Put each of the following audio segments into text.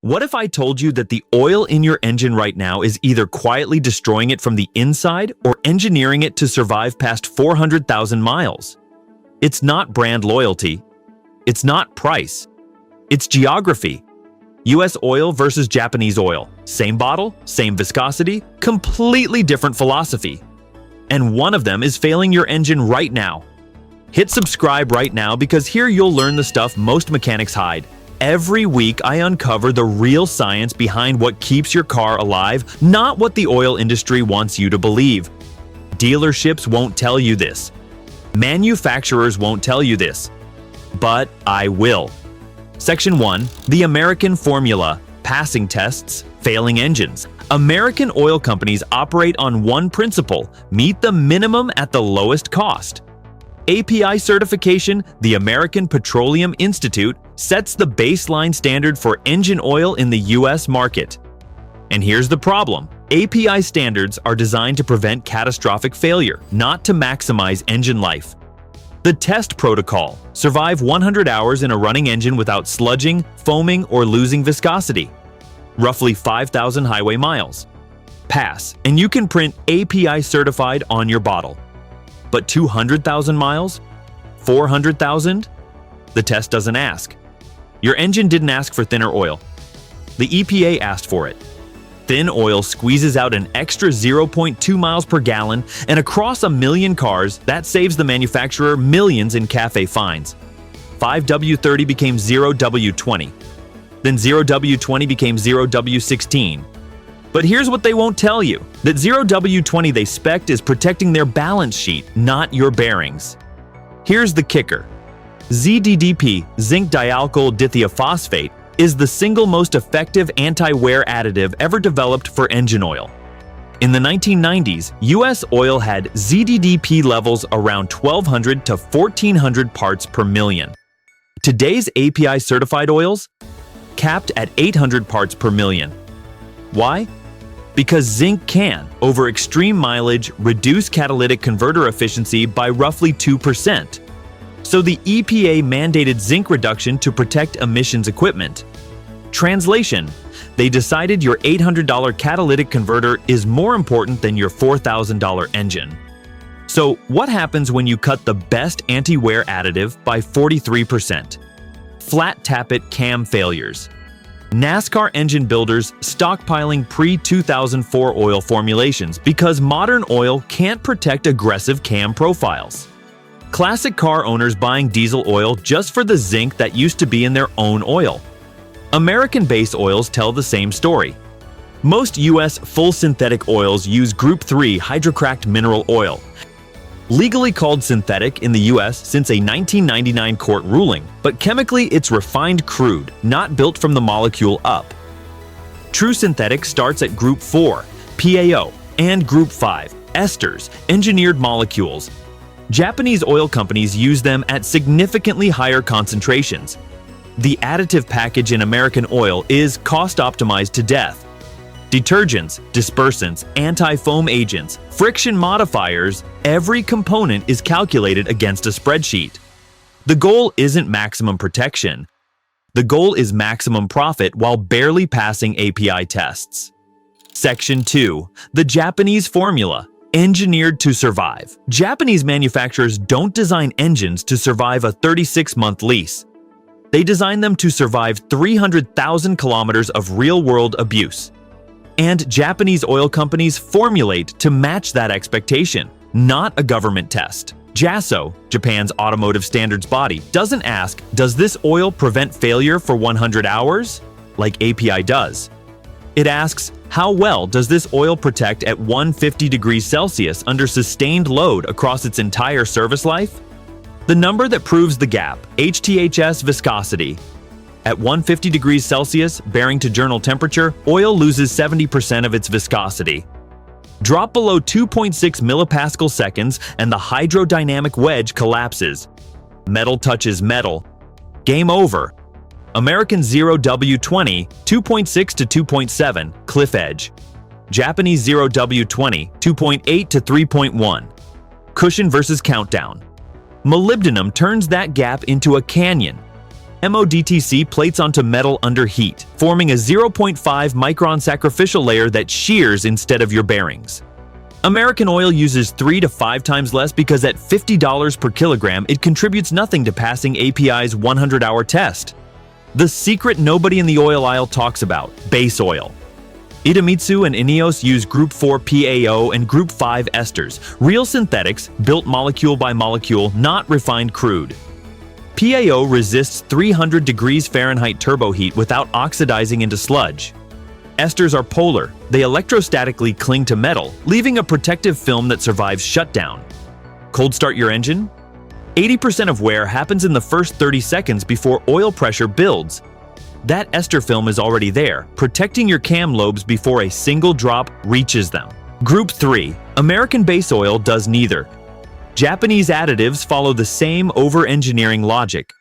What if I told you that the oil in your engine right now is either quietly destroying it from the inside or engineering it to survive past 400,000 miles? It's not brand loyalty. It's not price. It's geography. US oil versus Japanese oil. Same bottle, same viscosity, completely different philosophy. And one of them is failing your engine right now. Hit subscribe right now because here you'll learn the stuff most mechanics hide. Every week, I uncover the real science behind what keeps your car alive, not what the oil industry wants you to believe. Dealerships won't tell you this. Manufacturers won't tell you this. But I will. Section 1. The American Formula. Passing tests, failing engines. American oil companies operate on one principle: meet the minimum at the lowest cost. API certification, the American Petroleum Institute, sets the baseline standard for engine oil in the US market. And here's the problem. API standards are designed to prevent catastrophic failure, not to maximize engine life. The test protocol: survive 100 hours in a running engine without sludging, foaming, or losing viscosity. Roughly 5,000 highway miles. Pass, and you can print API certified on your bottle. But 200,000 miles? 400,000? The test doesn't ask. Your engine didn't ask for thinner oil. The EPA asked for it. Thin oil squeezes out an extra 0.2 miles per gallon, and across 1 million cars, that saves the manufacturer millions in CAFE fines. 5W30 became 0W20. Then 0W20 became 0W16. But here's what they won't tell you. That 0W20 they spec'd is protecting their balance sheet, not your bearings. Here's the kicker. ZDDP, zinc dialkyl dithiaphosphate, is the single most effective anti-wear additive ever developed for engine oil. In the 1990s, US oil had ZDDP levels around 1,200 to 1,400 parts per million. Today's API certified oils? Capped at 800 parts per million. Why? Because zinc can, over extreme mileage, reduce catalytic converter efficiency by roughly 2%. So the EPA mandated zinc reduction to protect emissions equipment. Translation: they decided your $800 catalytic converter is more important than your $4,000 engine. So what happens when you cut the best anti-wear additive by 43%? Flat tappet cam failures. NASCAR engine builders stockpiling pre-2004 oil formulations because modern oil can't protect aggressive cam profiles. Classic car owners buying diesel oil just for the zinc that used to be in their own oil. American base oils tell the same story. Most US full synthetic oils use Group 3 hydrocracked mineral oil, legally called synthetic in the US since a 1999 court ruling, but chemically it's refined crude, not built from the molecule up. True synthetic starts at Group 4, PAO, and Group 5, esters, engineered molecules. Japanese oil companies use them at significantly higher concentrations. The additive package in American oil is cost-optimized to death. Detergents, dispersants, anti-foam agents, friction modifiers, every component is calculated against a spreadsheet. The goal isn't maximum protection. The goal is maximum profit while barely passing API tests. Section 2. The Japanese Formula. Engineered to survive. Japanese manufacturers don't design engines to survive a 36-month lease. They design them to survive 300,000 kilometers of real-world abuse. And Japanese oil companies formulate to match that expectation, not a government test. JASO, Japan's automotive standards body, doesn't ask, does this oil prevent failure for 100 hours? Like API does. It asks, how well does this oil protect at 150 degrees Celsius under sustained load across its entire service life? The number that proves the gap, HTHS viscosity. At 150 degrees Celsius, bearing to journal temperature, oil loses 70% of its viscosity. Drop below 2.6 millipascal seconds and the hydrodynamic wedge collapses. Metal touches metal. Game over. American 0W20, 2.6 to 2.7, cliff edge. Japanese 0W20, 2.8 to 3.1. Cushion versus countdown. Molybdenum turns that gap into a canyon. MODTC plates onto metal under heat, forming a 0.5 micron sacrificial layer that shears instead of your bearings. American oil uses 3 to 5 times less because at $50 per kilogram, it contributes nothing to passing API's 100-hour test. The secret nobody in the oil aisle talks about: base oil. Idemitsu and INEOS use Group 4 PAO and Group 5 esters, real synthetics, built molecule by molecule, not refined crude. PAO resists 300 degrees Fahrenheit turboheat without oxidizing into sludge. Esters are polar. They electrostatically cling to metal, leaving a protective film that survives shutdown. Cold start your engine? 80% of wear happens in the first 30 seconds before oil pressure builds. That ester film is already there, protecting your cam lobes before a single drop reaches them. Group 3. American base oil does neither. Japanese additives follow the same over-engineering logic.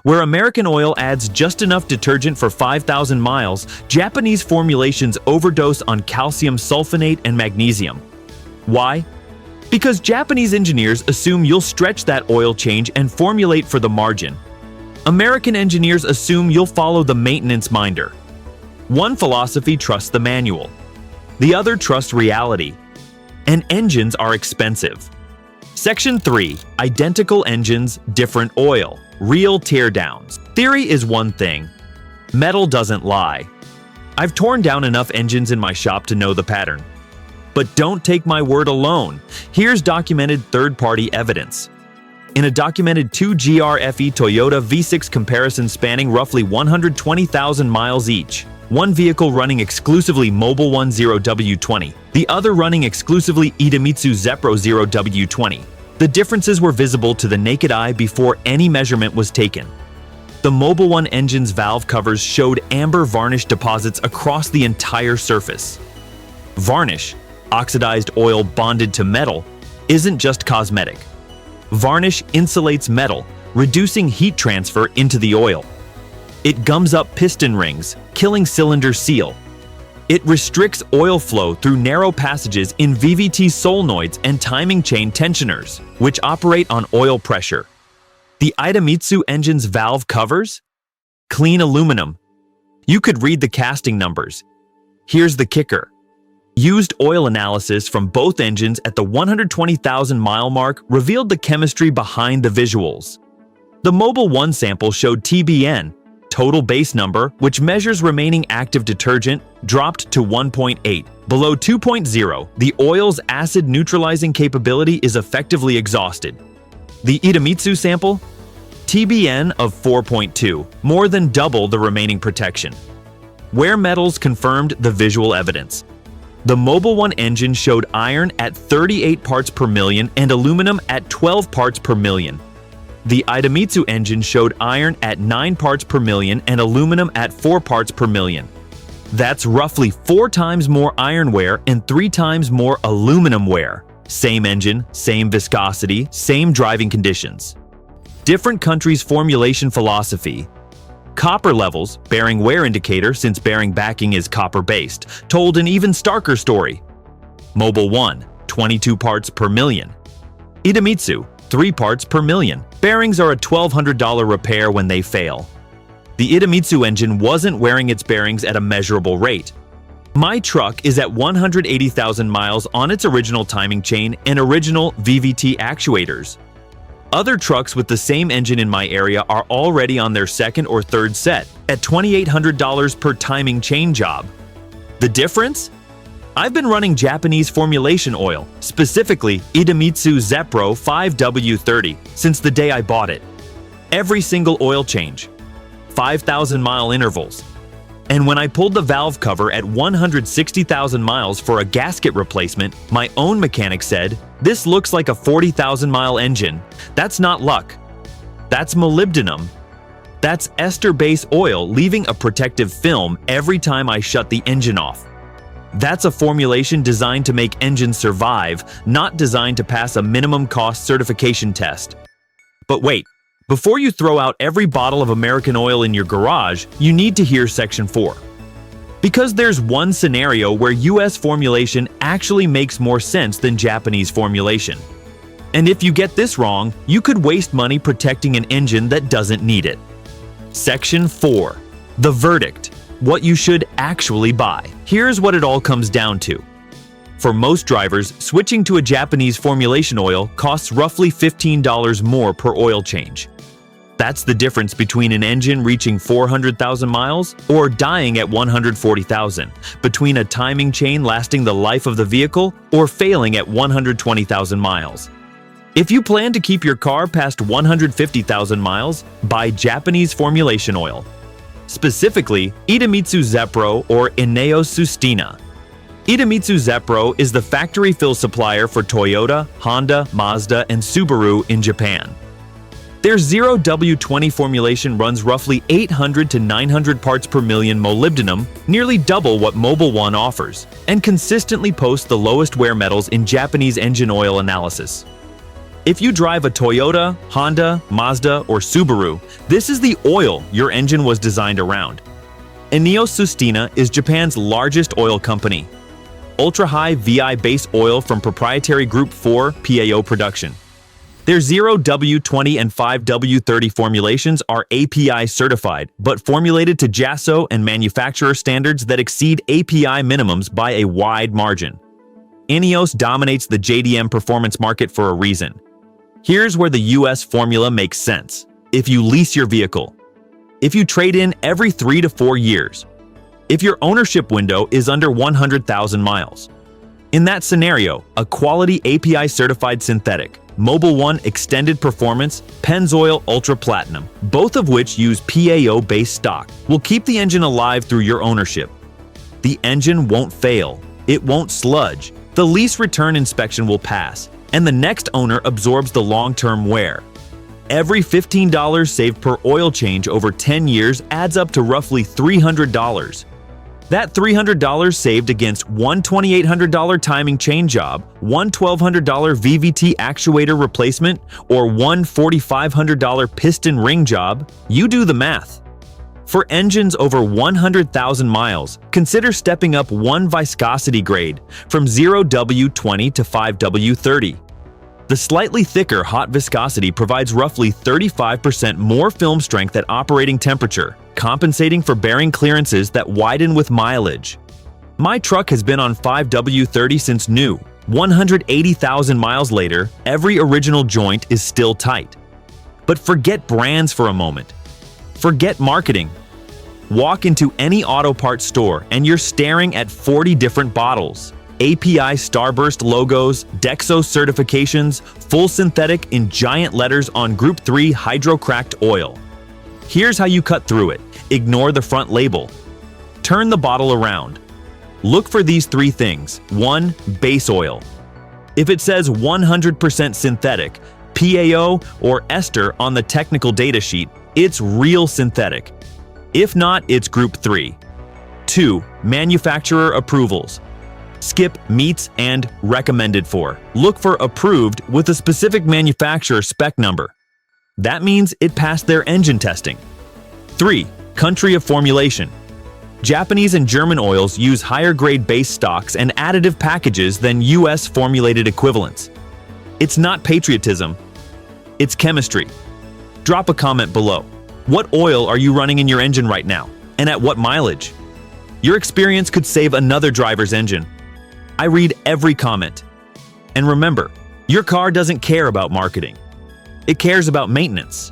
Where American oil adds just enough detergent for 5,000 miles, Japanese formulations overdose on calcium sulfonate and magnesium. Why? Because Japanese engineers assume you'll stretch that oil change and formulate for the margin. American engineers assume you'll follow the maintenance minder. One philosophy trusts the manual. The other trusts reality. And engines are expensive. Section 3. Identical engines, different oil. Real teardowns. Theory is one thing. Metal doesn't lie. I've torn down enough engines in my shop to know the pattern. But don't take my word alone. Here's documented third-party evidence. In a documented 2GRFE Toyota V6 comparison spanning roughly 120,000 miles each, one vehicle running exclusively Mobil 10W20, the other running exclusively Idemitsu Zepro 0W20. The differences were visible to the naked eye before any measurement was taken. The Mobil 1 engine's valve covers showed amber varnish deposits across the entire surface. Varnish, oxidized oil bonded to metal, isn't just cosmetic. Varnish insulates metal, reducing heat transfer into the oil. It gums up piston rings, killing cylinder seal. It restricts oil flow through narrow passages in VVT solenoids and timing chain tensioners, which operate on oil pressure. The Idemitsu engine's valve covers? Clean aluminum. You could read the casting numbers. Here's the kicker. Used oil analysis from both engines at the 120,000 mile mark revealed the chemistry behind the visuals. The Mobil 1 sample showed TBN, total base number, which measures remaining active detergent, dropped to 1.8. Below 2.0, the oil's acid neutralizing capability is effectively exhausted. The Idemitsu sample? TBN of 4.2, more than double the remaining protection. Wear metals confirmed the visual evidence. The Mobil 1 engine showed iron at 38 parts per million and aluminum at 12 parts per million. The Idemitsu engine showed iron at 9 parts per million and aluminum at 4 parts per million. That's roughly 4 times more iron wear and 3 times more aluminum wear. Same engine, same viscosity, same driving conditions. Different countries' formulation philosophy. Copper levels, bearing wear indicator since bearing backing is copper-based, told an even starker story. Mobil 1, 22 parts per million. Idemitsu, 3 parts per million. Bearings are a $1,200 repair when they fail. The Idemitsu engine wasn't wearing its bearings at a measurable rate. My truck is at 180,000 miles on its original timing chain and original VVT actuators. Other trucks with the same engine in my area are already on their second or third set at $2,800 per timing chain job. The difference? I've been running Japanese formulation oil, specifically Idemitsu Zepro 5W30, since the day I bought it. Every single oil change. 5,000 mile intervals. And when I pulled the valve cover at 160,000 miles for a gasket replacement, my own mechanic said, "This looks like a 40,000 mile engine. That's not luck. That's molybdenum. That's ester base oil leaving a protective film every time I shut the engine off. That's a formulation designed to make engines survive, not designed to pass a minimum cost certification test." But wait, before you throw out every bottle of American oil in your garage, you need to hear Section 4. Because there's one scenario where US formulation actually makes more sense than Japanese formulation. And if you get this wrong, you could waste money protecting an engine that doesn't need it. Section 4. The verdict. What you should actually buy. Here's what it all comes down to. For most drivers, switching to a Japanese formulation oil costs roughly $15 more per oil change. That's the difference between an engine reaching 400,000 miles or dying at 140,000, between a timing chain lasting the life of the vehicle or failing at 120,000 miles. If you plan to keep your car past 150,000 miles, buy Japanese formulation oil. Specifically, Idemitsu Zepro or Ineos-Sustina. Idemitsu Zepro is the factory fill supplier for Toyota, Honda, Mazda, and Subaru in Japan. Their 0W20 formulation runs roughly 800 to 900 parts per million molybdenum, nearly double what Mobil One offers, and consistently posts the lowest wear metals in Japanese engine oil analysis. If you drive a Toyota, Honda, Mazda, or Subaru, this is the oil your engine was designed around. Ineos-Sustina is Japan's largest oil company. Ultra-high VI base oil from proprietary Group 4 PAO production. Their 0W20 and 5W30 formulations are API certified, but formulated to JASO and manufacturer standards that exceed API minimums by a wide margin. Ineos dominates the JDM performance market for a reason. Here's where the US formula makes sense. If you lease your vehicle. If you trade in every 3 to 4 years. If your ownership window is under 100,000 miles. In that scenario, a quality API-certified synthetic, Mobil One Extended Performance, Pennzoil Ultra Platinum, both of which use PAO-based stock, will keep the engine alive through your ownership. The engine won't fail. It won't sludge. The lease return inspection will pass, and the next owner absorbs the long-term wear. Every $15 saved per oil change over 10 years adds up to roughly $300. That $300 saved against one $2,800 timing chain job, one $1,200 VVT actuator replacement, or one $4,500 piston ring job, you do the math. For engines over 100,000 miles, consider stepping up one viscosity grade from 0W20 to 5W30. The slightly thicker hot viscosity provides roughly 35% more film strength at operating temperature, compensating for bearing clearances that widen with mileage. My truck has been on 5W30 since new. 180,000 miles later, every original joint is still tight. But forget brands for a moment. Forget marketing. Walk into any auto parts store and you're staring at 40 different bottles. API Starburst logos, Dexo certifications, full synthetic in giant letters on Group 3 hydrocracked oil. Here's how you cut through it. Ignore the front label. Turn the bottle around. Look for these 3 things. 1. Base oil. If it says 100% synthetic, PAO, or ester on the technical data sheet, it's real synthetic. If not, it's Group 3. 2. Manufacturer approvals. Skip meets and recommended for. Look for approved with a specific manufacturer spec number. That means it passed their engine testing. 3. Country of formulation. Japanese and German oils use higher grade base stocks and additive packages than US-formulated equivalents. It's not patriotism. It's chemistry. Drop a comment below. What oil are you running in your engine right now? And at what mileage? Your experience could save another driver's engine. I read every comment. And remember, your car doesn't care about marketing. It cares about maintenance.